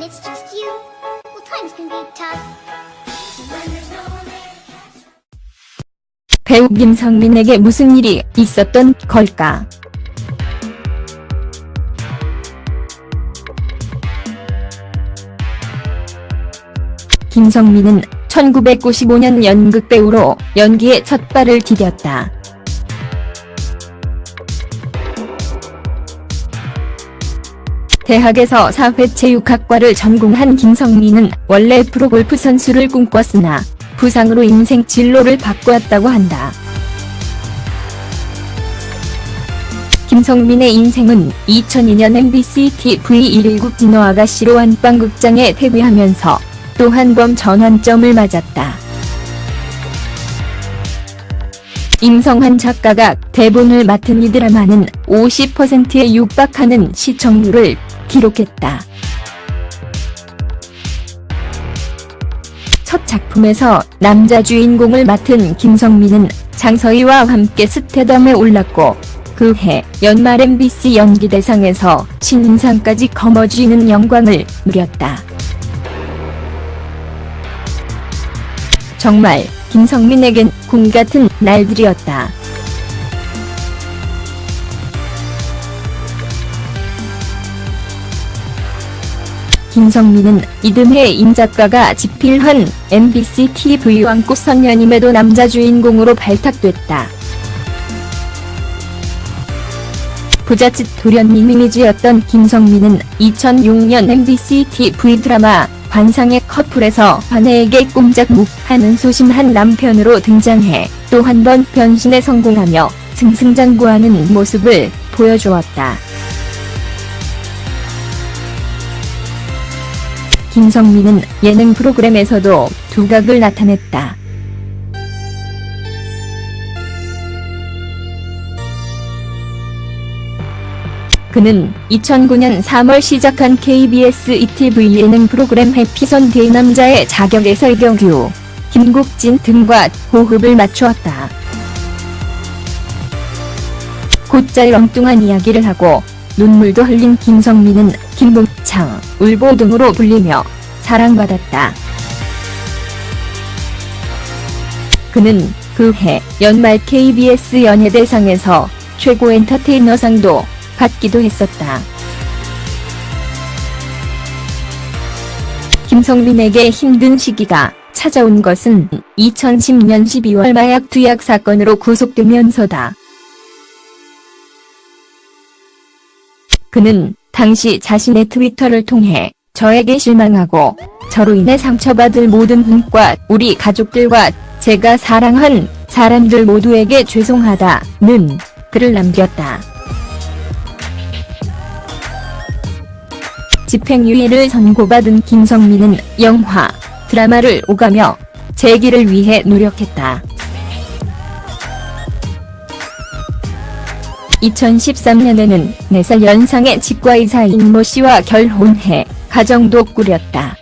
it's just you, well, times can be tough. When there's no one there. 배우 김성민에게 무슨 일이 있었던 걸까? 김성민은 1995년 연극배우로 연기에 첫 발을 디뎠다. 대학에서 사회체육학과를 전공한 김성민은 원래 프로골프 선수를 꿈꿨으나 부상으로 인생 진로를 바꾸었다고 한다. 김성민의 인생은 2002년 MBC TV119 진호 아가씨로 안방극장에 데뷔하면서 또 한 번 전환점을 맞았다. 임성환 작가가 대본을 맡은 이 드라마는 50%에 육박하는 시청률을 기록했다. 첫 작품에서 남자 주인공을 맡은 김성민은 장서희와 함께 스태덤에 올랐고 그 해 연말 MBC 연기대상에서 신인상까지 거머쥐는 영광을 누렸다. 정말 김성민에겐 꿈 같은 날들이었다. 김성민은 이듬해 임 작가가 집필한 MBC TV 왕꽃 선녀님에도 남자 주인공으로 발탁됐다. 부잣집 도련님 이미지였던 김성민은 2006년 MBC TV 드라마 관상의 커플에서 아내에게 꼼짝 묵하는 소심한 남편으로 등장해 또 한 번 변신에 성공하며 승승장구하는 모습을 보여주었다. 김성민은 예능 프로그램에서도 두각을 나타냈다. 그는 2009년 3월 시작한 KBS ETV 예능 프로그램 해피선 대남자의 자격에서 이경규, 김국진 등과 호흡을 맞추었다. 곧잘 엉뚱한 이야기를 하고 눈물도 흘린 김성민은 김봉창, 울보 등으로 불리며 사랑받았다. 그는 그 해 연말 KBS 연예대상에서 최고 엔터테이너상도 받기도 했었다. 김성민에게 힘든 시기가 찾아온 것은 2010년 12월 마약 투약 사건으로 구속되면서다. 그는 당시 자신의 트위터를 통해 저에게 실망하고 저로 인해 상처받을 모든 분과 우리 가족들과 제가 사랑한 사람들 모두에게 죄송하다는 글을 남겼다. 집행유예를 선고받은 김성민은 영화, 드라마를 오가며 재기를 위해 노력했다. 2013년에는 4살 연상의 치과의사인 모 씨와 결혼해 가정도 꾸렸다.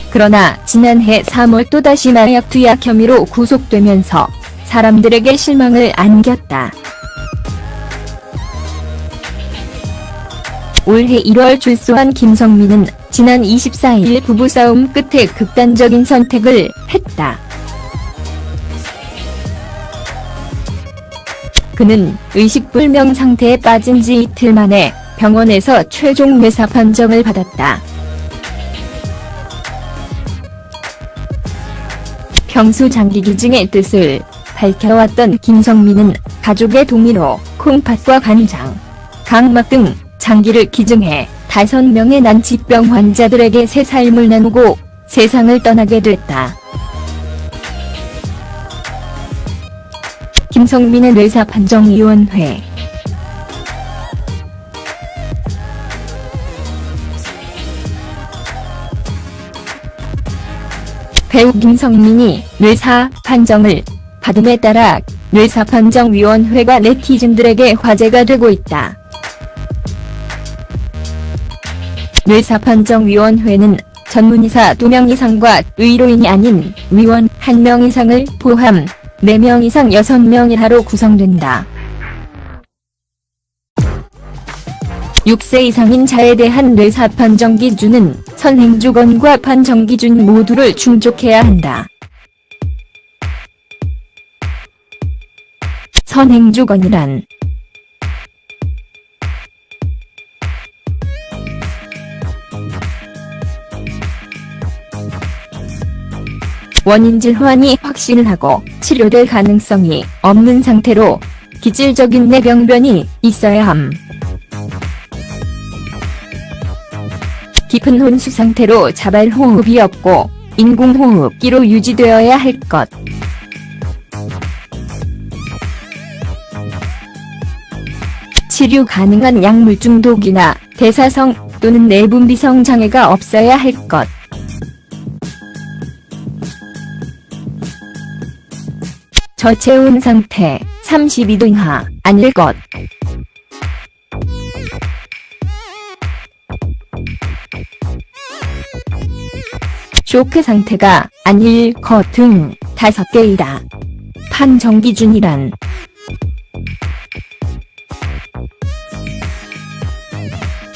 그러나 지난해 3월 또다시 마약 투약 혐의로 구속되면서 사람들에게 실망을 안겼다. 올해 1월 출소한 김성민은 지난 24일 부부싸움 끝에 극단적인 선택을 했다. 그는 의식불명 상태에 빠진 지 이틀 만에 병원에서 최종 뇌사 판정을 받았다. 평소 장기 기증의 뜻을 밝혀왔던 김성민은 가족의 동의로 콩팥과 간장, 각막 등 장기를 기증해 5명의 난치병 환자들에게 새 삶을 나누고 세상을 떠나게 됐다. 김성민의 뇌사판정위원회. 배우 김성민이 뇌사 판정을 받음에 따라 뇌사판정위원회가 네티즌들에게 화제가 되고 있다. 뇌사판정위원회는 전문의사 2명 이상과 의료인이 아닌 위원 1명 이상을 포함 4명 이상 6명이하로 구성된다. 6세 이상인 자에 대한 뇌사 판정 기준은 선행주건과 판정 기준 모두를 충족해야 한다. 선행주건이란 원인 질환이 확실하고 치료될 가능성이 없는 상태로 기질적인 내병변이 있어야 함. 깊은 혼수 상태로 자발호흡이 없고 인공호흡기로 유지되어야 할 것. 치료 가능한 약물 중독이나 대사성 또는 내분비성 장애가 없어야 할 것. 저체온 상태 32도 이하 아닐 것. 쇼크 상태가 아닐 것 등 5개이다. 판정 기준이란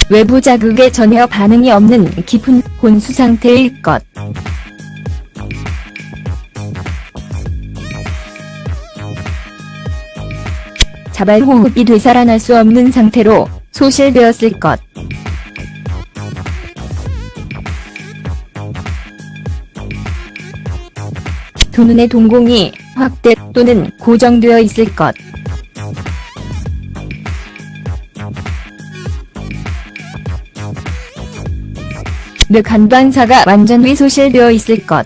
외부 자극에 전혀 반응이 없는 깊은 혼수 상태일 것. 자발호흡이 되살아날 수 없는 상태로 소실되었을 것. 두 눈의 동공이 확대 또는 고정되어 있을 것. 뇌 간반사가 완전히 소실되어 있을 것.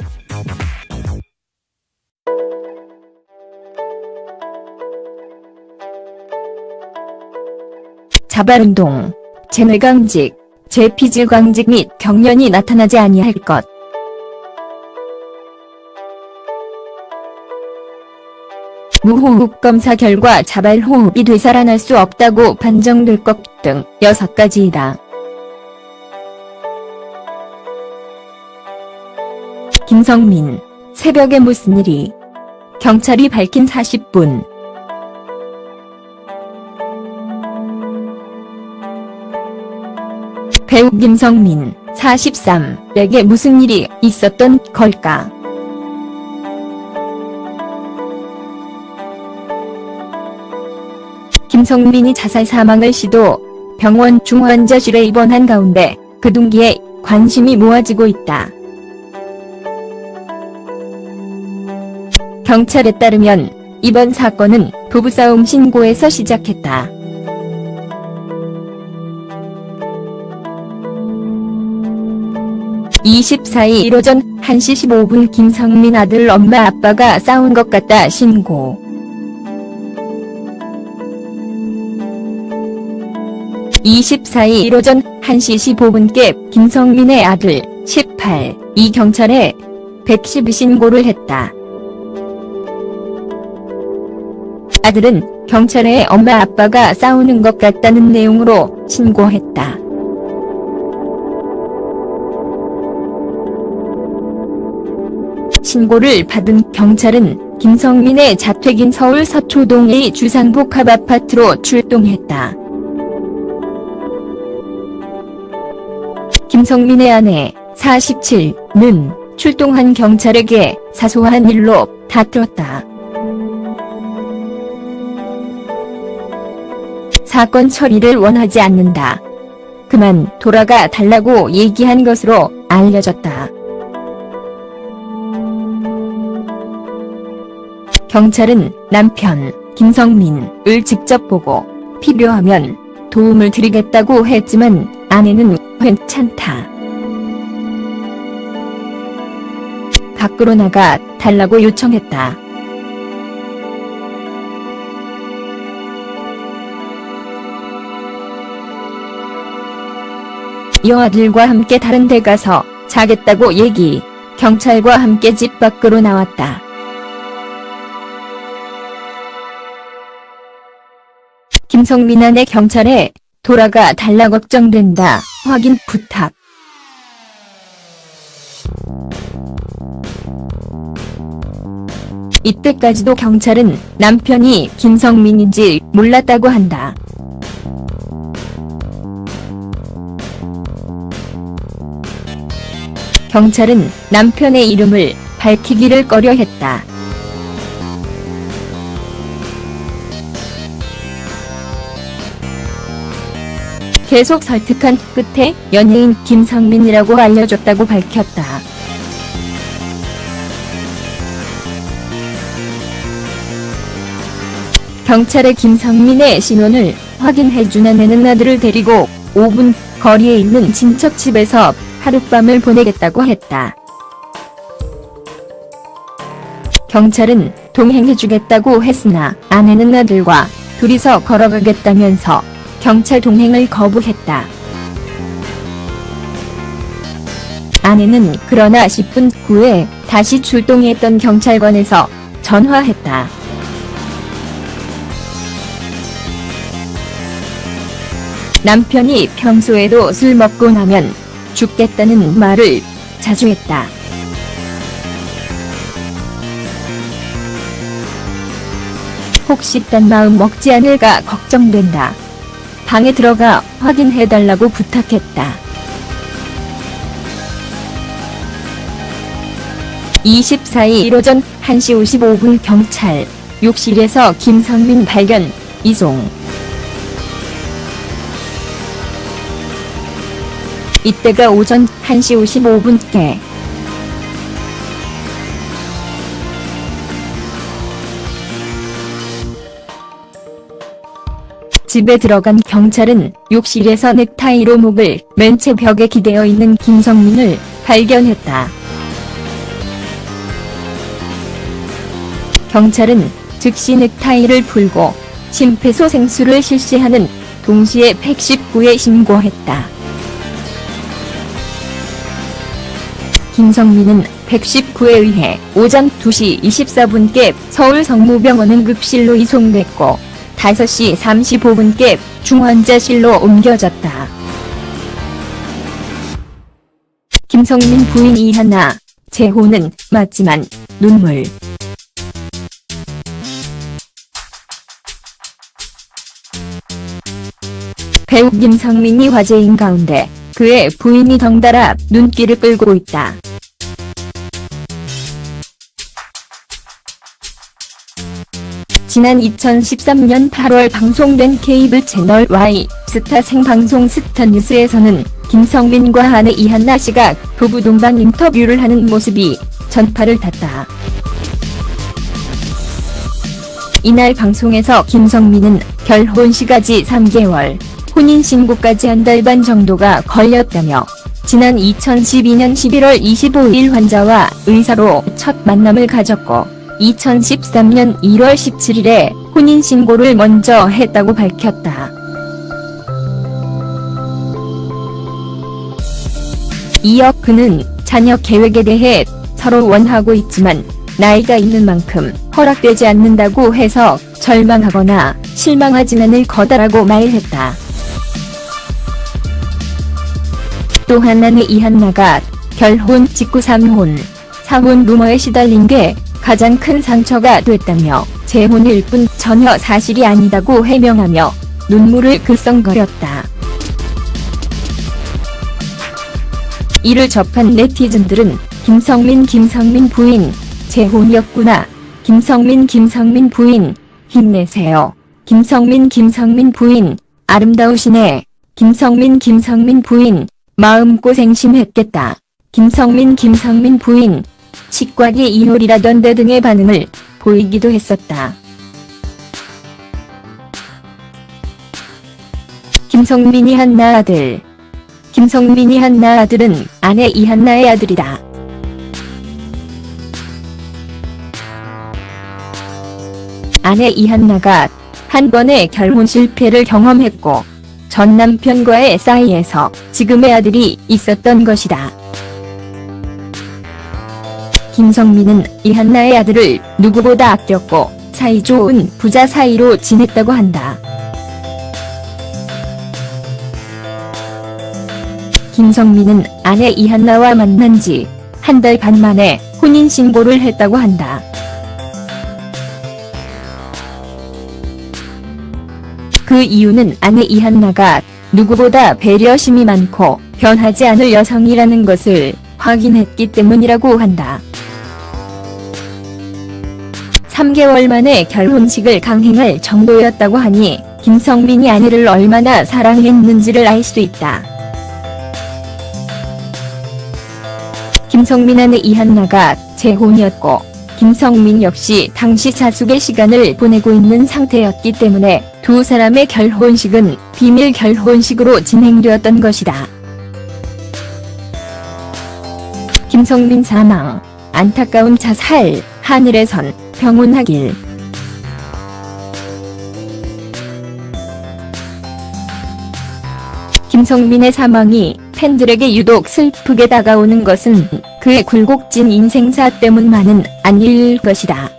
자발운동, 재뇌강직, 재피질강직 및 경련이 나타나지 아니할 것. 무호흡 검사 결과 자발호흡이 되살아날 수 없다고 판정될 것 등 6가지이다. 김성민, 새벽에 무슨 일이? 경찰이 밝힌 40분. 배우 김성민, 43에게 무슨 일이 있었던 걸까? 김성민이 자살 사망을 시도, 병원 중환자실에 입원한 가운데 그 동기에 관심이 모아지고 있다. 경찰에 따르면 이번 사건은 부부싸움 신고에서 시작했다. (24일) 오전 1시 15분 김성민 아들 엄마 아빠가 싸운 것 같다 신고. (24일) 오전 1시 15분께 김성민의 아들 18이 경찰에 112 신고를 했다. 아들은 경찰에 엄마 아빠가 싸우는 것 같다는 내용으로 신고했다. 신고를 받은 경찰은 김성민의 자택인 서울 서초동의 주상복합 아파트로 출동했다. 김성민의 아내 47는 출동한 경찰에게 사소한 일로 다투었다. 사건 처리를 원하지 않는다. 그만 돌아가 달라고 얘기한 것으로 알려졌다. 경찰은 남편 김성민을 직접 보고 필요하면 도움을 드리겠다고 했지만 아내는 괜찮다. 밖으로 나가 달라고 요청했다. 여아들과 함께 다른 데 가서 자겠다고 얘기. 경찰과 함께 집 밖으로 나왔다. 김성민 아내 경찰에 돌아가 달라 걱정된다. 확인 부탁. 이때까지도 경찰은 남편이 김성민인지 몰랐다고 한다. 경찰은 남편의 이름을 밝히기를 꺼려했다. 계속 설득한 끝에 연예인 김성민이라고 알려줬다고 밝혔다. 경찰의 김성민의 신원을 확인해준 아내는 아들을 데리고 5분 거리에 있는 친척 집에서 하룻밤을 보내겠다고 했다. 경찰은 동행해주겠다고 했으나 아내는 아들과 둘이서 걸어가겠다면서 경찰 동행을 거부했다. 아내는 그러나 10분 후에 다시 출동했던 경찰관에서 전화했다. 남편이 평소에도 술 먹고 나면 죽겠다는 말을 자주 했다. 혹시 딴 마음 먹지 않을까 걱정된다. 방에 들어가 확인해달라고 부탁했다. 24일 오전 1시 55분 경찰 욕실에서 김성민 발견, 이송. 이때가 오전 1시 55분께. 집에 들어간 경찰은 욕실에서 넥타이로 목을 맨 채 벽에 기대어 있는 김성민을 발견했다. 경찰은 즉시 넥타이를 풀고 심폐소생술을 실시하는 동시에 119에 신고했다. 김성민은 119에 의해 오전 2시 24분께 서울 성모병원 응급실로 이송됐고 5시 35분께 중환자실로 옮겨졌다. 김성민 부인 이한나, 재혼은 맞지만 눈물. 배우 김성민이 화제인 가운데 그의 부인이 덩달아 눈길을 끌고 있다. 지난 2013년 8월 방송된 케이블 채널 Y 스타 생방송 스타뉴스에서는 김성민과 아내 이한나 씨가 부부 동반 인터뷰를 하는 모습이 전파를 탔다. 이날 방송에서 김성민은 결혼 시까지 3개월, 혼인신고까지 한 달 반 정도가 걸렸다며 지난 2012년 11월 25일 환자와 의사로 첫 만남을 가졌고 2013년 1월 17일에 혼인신고를 먼저 했다고 밝혔다. 이어 그는 자녀 계획에 대해 서로 원하고 있지만 나이가 있는 만큼 허락되지 않는다고 해서 절망하거나 실망하진 않을 거다라고 말했다. 또한 아내 이한나가 결혼 직후 3혼, 4혼 루머에 시달린 게 가장 큰 상처가 됐다며 재혼일 뿐 전혀 사실이 아니다고 해명하며 눈물을 글썽거렸다. 이를 접한 네티즌들은 김성민 부인, 재혼이었구나. 김성민 부인, 힘내세요. 김성민 부인, 아름다우시네. 김성민 부인, 마음고생 심했겠다. 김성민 부인, 치과계 이효리라던데 등의 반응을 보이기도 했었다. 김성민이 한나 아들. 김성민이 한나 아들은 아내 이한나의 아들이다. 아내 이한나가 한 번의 결혼 실패를 경험했고 전 남편과의 사이에서 지금의 아들이 있었던 것이다. 김성민은 이한나의 아들을 누구보다 아꼈고 사이좋은 부자 사이로 지냈다고 한다. 김성민은 아내 이한나와 만난 지 한 달 반 만에 혼인신고를 했다고 한다. 그 이유는 아내 이한나가 누구보다 배려심이 많고 변하지 않을 여성이라는 것을 확인했기 때문이라고 한다. 3개월 만에 결혼식을 강행할 정도였다고 하니 김성민이 아내를 얼마나 사랑했는지를 알 수 있다. 김성민 아내 이한나가 재혼이었고 김성민 역시 당시 자숙의 시간을 보내고 있는 상태였기 때문에 두 사람의 결혼식은 비밀 결혼식으로 진행되었던 것이다. 김성민 사망, 안타까운 자살, 하늘에선 평온하길. 김성민의 사망이 팬들에게 유독 슬프게 다가오는 것은 그의 굴곡진 인생사 때문만은 아닐 것이다.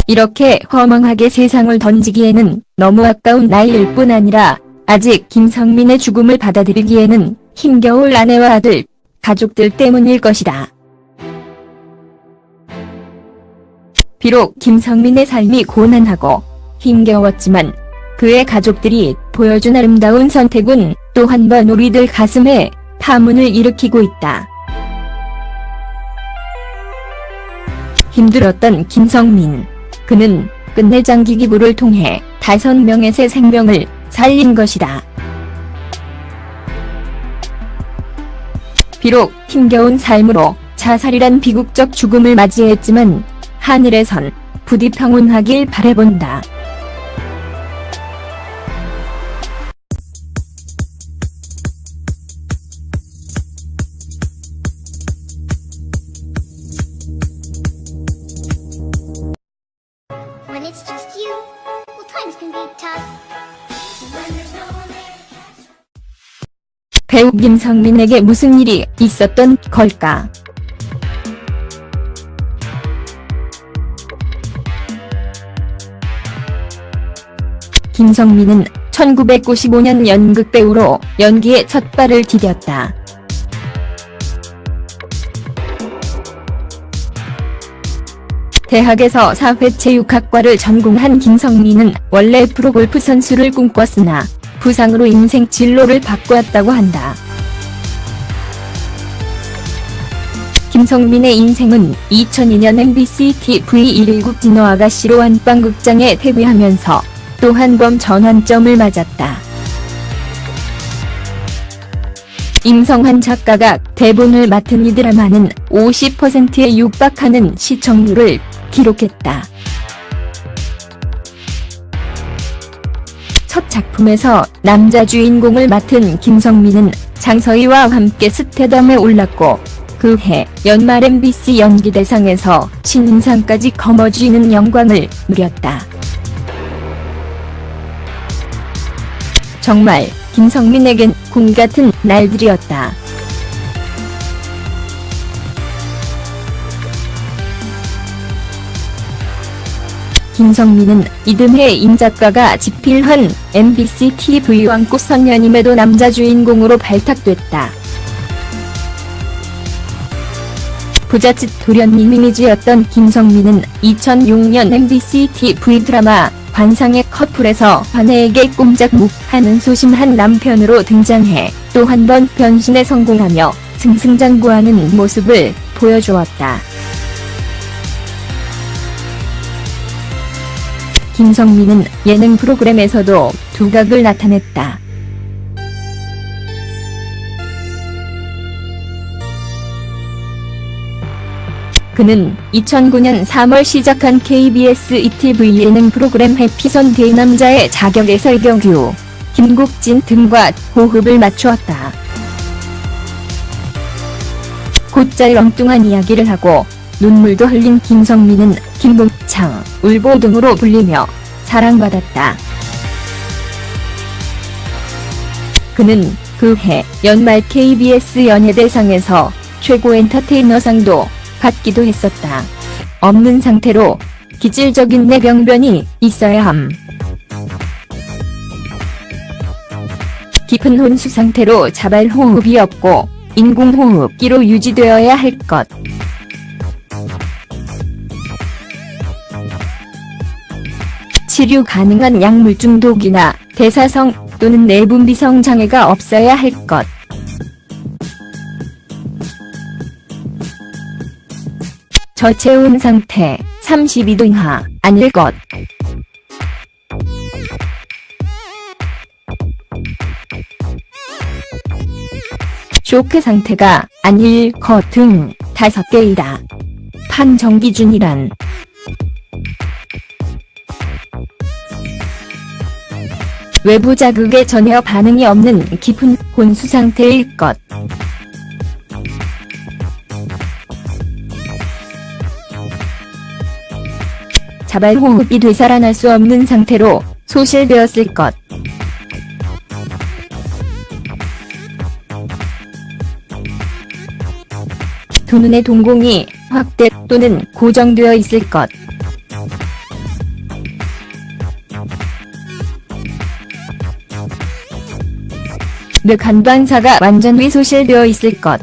이렇게 허망하게 세상을 던지기에는 너무 아까운 나이일 뿐 아니라 아직 김성민의 죽음을 받아들이기에는 힘겨울 아내와 아들, 가족들 때문일 것이다. 비록 김성민의 삶이 고난하고 힘겨웠지만 그의 가족들이 보여준 아름다운 선택은 또 한 번 우리들 가슴에 파문을 일으키고 있다. 힘들었던 김성민. 그는 끝내 장기기부를 통해 5명의 새 생명을 살린 것이다. 비록 힘겨운 삶으로 자살이란 비극적 죽음을 맞이했지만 하늘에선 부디 평온하길 바라본다. When it's just you, well, times can be tough. When there's no one there. 배우 김성민에게 무슨 일이 있었던 걸까? 김성민은 1995년 연극배우로 연기에 첫 발을 디뎠다. 대학에서 사회체육학과를 전공한 김성민은 원래 프로골프 선수를 꿈꿨으나 부상으로 인생 진로를 바꾸었다고 한다. 김성민의 인생은 2002년 MBC TV 119 진호 아가씨로 안방극장에 데뷔하면서 또 한 번 전환점을 맞았다. 임성환 작가가 대본을 맡은 이 드라마는 50%에 육박하는 시청률을 기록했다. 첫 작품에서 남자 주인공을 맡은 김성민은 장서희와 함께 스타덤에 올랐고 그해 연말 MBC 연기대상에서 신인상까지 거머쥐는 영광을 누렸다. 정말 김성민에겐 꿈같은 날들이었다. 김성민은 이듬해 임 작가가 집필한 MBC TV 왕꽃 선녀님에도 남자 주인공으로 발탁됐다. 부잣집 도련님 이미지였던 김성민은 2006년 MBC TV 드라마 관상의 커플에서 아내에게 꼼짝 묵하는 소심한 남편으로 등장해 또 한 번 변신에 성공하며 승승장구하는 모습을 보여주었다. 김성민은 예능 프로그램에서도 두각을 나타냈다. 그는 2009년 3월 시작한 KBS ETV 예능 프로그램 해피선데이 남자의 자격에서 이경규, 김국진 등과 호흡을 맞추었다. 곧잘 엉뚱한 이야기를 하고 눈물도 흘린 김성민은 김봉창, 울보 등으로 불리며 사랑받았다. 그는 그해 연말 KBS 연예대상에서 최고 엔터테이너상도 받기도 했었다. 없는 상태로 기질적인 내병변이 있어야 함. 깊은 혼수 상태로 자발호흡이 없고 인공호흡기로 유지되어야 할 것. 치료 가능한 약물 중독이나 대사성 또는 내분비성 장애가 없어야 할 것. 저체온 상태, 32도 이하, 아닐 것. 쇼크 상태가 아닐 것 등 5개이다. 판정 기준이란 외부 자극에 전혀 반응이 없는 깊은 혼수 상태일 것. 자발 호흡이 되살아날 수 없는 상태로 소실되었을 것. 두 눈의 동공이 확대 또는 고정되어 있을 것. 뇌 간반사가 완전히 소실되어 있을 것.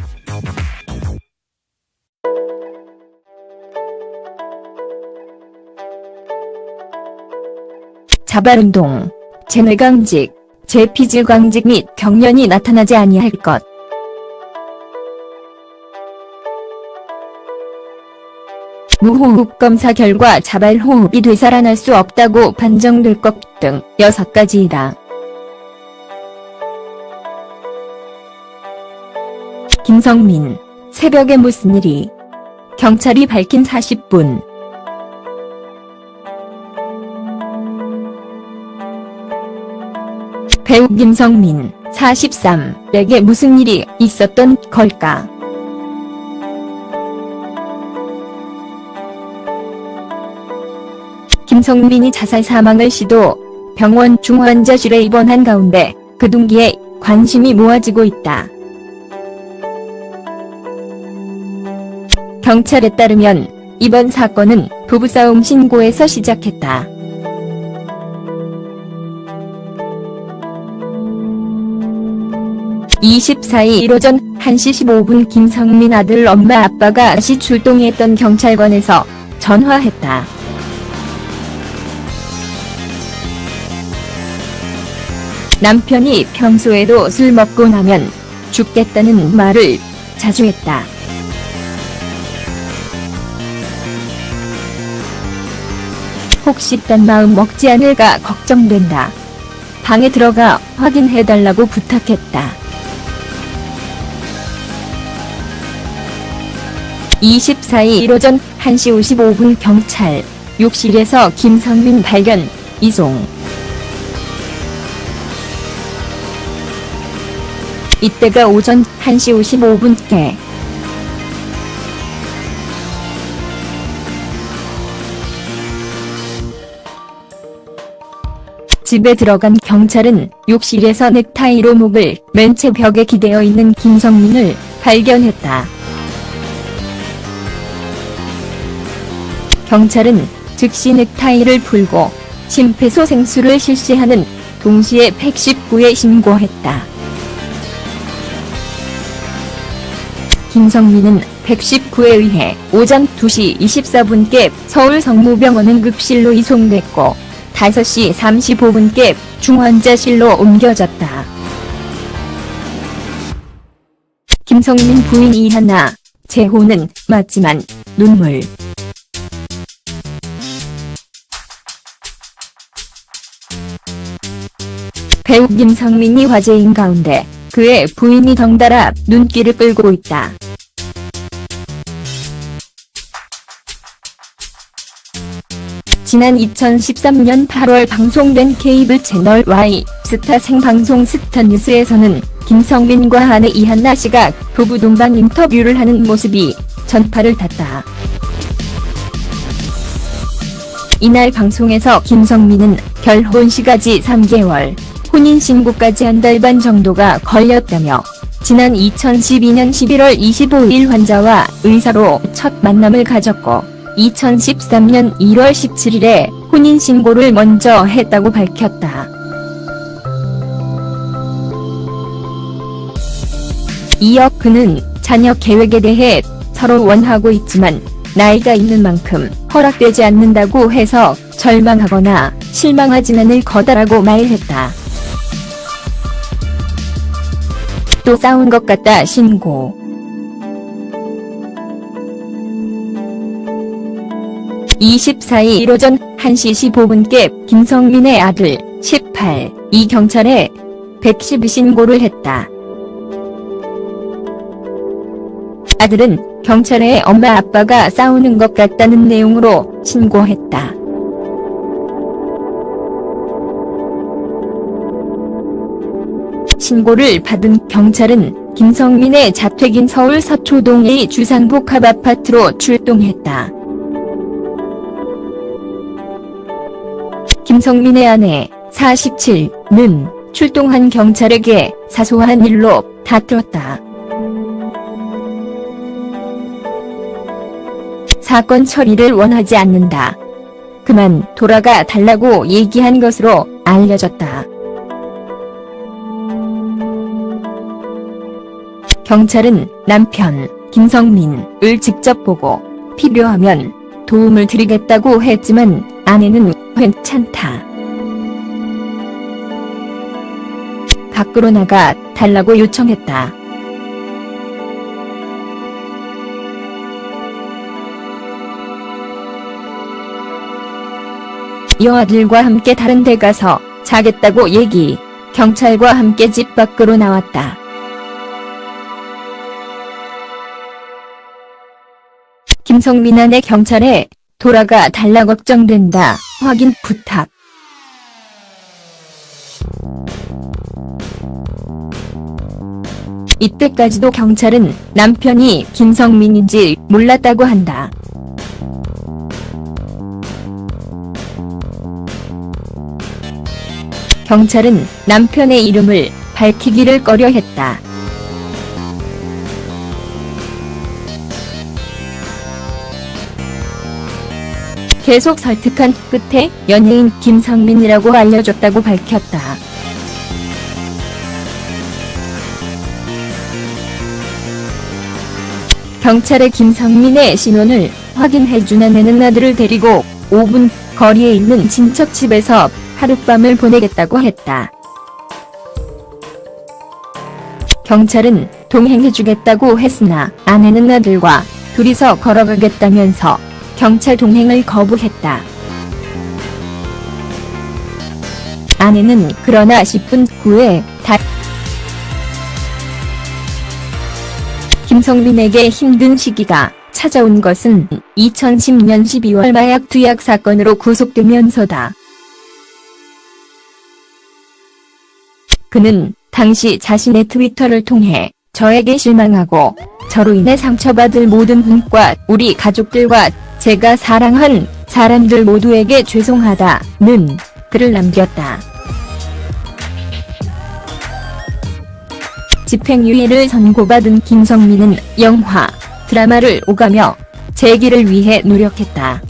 자발운동, 제뇌강직, 제피질강직 및 경련이 나타나지 아니할 것. 무호흡 검사 결과 자발 호흡이 되살아날 수 없다고 판정될 것 등 6가지이다. 김성민, 새벽에 무슨 일이? 경찰이 밝힌 40분. 배우 김성민, 43에게 무슨 일이 있었던 걸까? 김성민이 자살 사망을 시도, 병원 중환자실에 입원한 가운데 그 동기에 관심이 모아지고 있다. 경찰에 따르면 이번 사건은 부부싸움 신고에서 시작했다. (24일) 오전 1시 15분 김성민 아들 엄마 아빠가 시 출동했던 경찰관에서 전화했다. 남편이 평소에도 술 먹고 나면 죽겠다는 말을 자주 했다. 혹시 딴 마음 먹지 않을까 걱정된다. 방에 들어가 확인해달라고 부탁했다. 24일 오전 1시 55분 경찰 욕실에서 김성민 발견, 이송. 이때가 오전 1시 55분께. 집에 들어간 경찰은 욕실에서 넥타이로 목을 맨 채 벽에 기대어 있는 김성민을 발견했다. 경찰은 즉시 넥타이를 풀고 심폐소생술을 실시하는 동시에 119에 신고했다. 김성민은 119에 의해 오전 2시 24분께 서울 성모병원 응급실로 이송됐고 5시 35분께 중환자실로 옮겨졌다. 김성민 부인 이하나, 재혼은 맞지만 눈물. 배우 김성민이 화제인 가운데 그의 부인이 덩달아 눈길을 끌고 있다. 지난 2013년 8월 방송된 케이블 채널 Y 스타 생방송 스타뉴스에서는 김성민과 아내 이한나 씨가 부부 동반 인터뷰를 하는 모습이 전파를 탔다. 이날 방송에서 김성민은 결혼 시까지 3개월, 혼인신고까지 한 달 반 정도가 걸렸다며 지난 2012년 11월 25일 환자와 의사로 첫 만남을 가졌고 2013년 1월 17일에 혼인신고를 먼저 했다고 밝혔다. 이어 그는 자녀 계획에 대해 서로 원하고 있지만 나이가 있는 만큼 허락되지 않는다고 해서 절망하거나 실망하진 않을 거다라고 말했다. 또 싸운 것 같다 신고. 24일 오전 1시 15분께 김성민의 아들 18이 경찰에 112 신고를 했다. 아들은 경찰에 엄마 아빠가 싸우는 것 같다는 내용으로 신고했다. 신고를 받은 경찰은 김성민의 자택인 서울 서초동의 주상복합 아파트로 출동했다. 김성민의 아내 47는 출동한 경찰에게 사소한 일로 다투었다. 사건 처리를 원하지 않는다. 그만 돌아가 달라고 얘기한 것으로 알려졌다. 경찰은 남편 김성민을 직접 보고 필요하면 도움을 드리겠다고 했지만 아내는 괜찮다. 밖으로 나가 달라고 요청했다. 여아들과 함께 다른 데 가서 자겠다고 얘기. 경찰과 함께 집 밖으로 나왔다. 김성민 아내 경찰에 돌아가 달라 걱정된다. 확인 부탁. 이때까지도 경찰은 남편이 김성민인지 몰랐다고 한다. 경찰은 남편의 이름을 밝히기를 꺼려했다. 계속 설득한 끝에 연예인 김성민이라고 알려줬다고 밝혔다. 경찰의 김성민의 신원을 확인해준 아내는 아들을 데리고 5분 거리에 있는 친척 집에서 하룻밤을 보내겠다고 했다. 경찰은 동행해주겠다고 했으나 아내는 아들과 둘이서 걸어가겠다면서 경찰 동행을 거부했다. 아내는 그러나 10분 후에 김성민에게 힘든 시기가 찾아온 것은 2010년 12월 마약 투약 사건으로 구속되면서다. 그는 당시 자신의 트위터를 통해 저에게 실망하고 저로 인해 상처받을 모든 분과 우리 가족들과 제가 사랑한 사람들 모두에게 죄송하다는 글을 남겼다. 집행유예를 선고받은 김성민은 영화, 드라마를 오가며 재기를 위해 노력했다.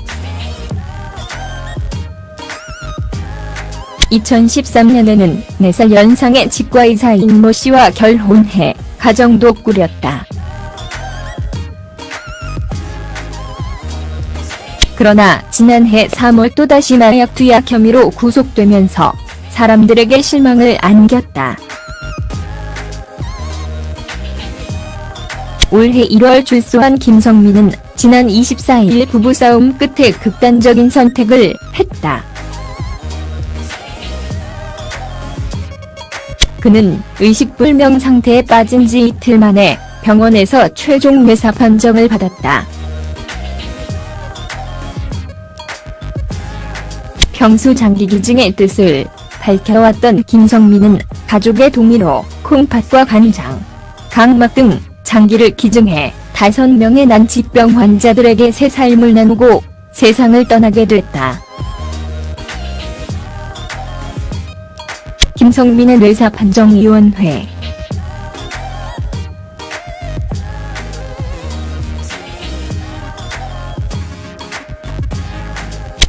2013년에는 4살 연상의 치과의사인 모 씨와 결혼해 가정도 꾸렸다. 그러나 지난해 3월 또다시 마약 투약 혐의로 구속되면서 사람들에게 실망을 안겼다. 올해 1월 출소한 김성민은 지난 24일 부부싸움 끝에 극단적인 선택을 했다. 그는 의식불명 상태에 빠진 지 이틀 만에 병원에서 최종 뇌사 판정을 받았다. 평소 장기 기증의 뜻을 밝혀왔던 김성민은 가족의 동의로 콩팥과 간장, 각막 등 장기를 기증해 5명의 난치병 환자들에게 새 삶을 나누고 세상을 떠나게 됐다. 김성민의 뇌사판정위원회.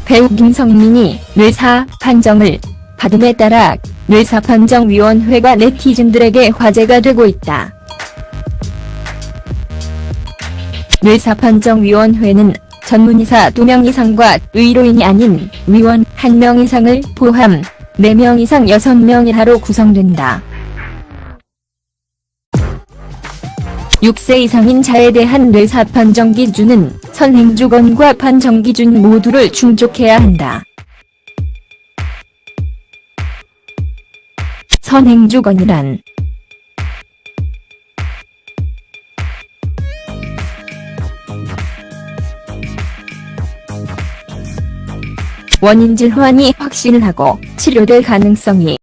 배우 김성민이 뇌사 판정을 받음에 따라 뇌사판정위원회가 네티즌들에게 화제가 되고 있다. 뇌사판정위원회는 전문의사 2명 이상과 의료인이 아닌 위원 1명 이상을 포함 4명 이상 6명이하로 구성된다. 6세 이상인 자에 대한 뇌사 판정 기준은 선행주건과 판정 기준 모두를 충족해야 한다. 선행주건이란 원인 질환이 확실하고 치료될 가능성이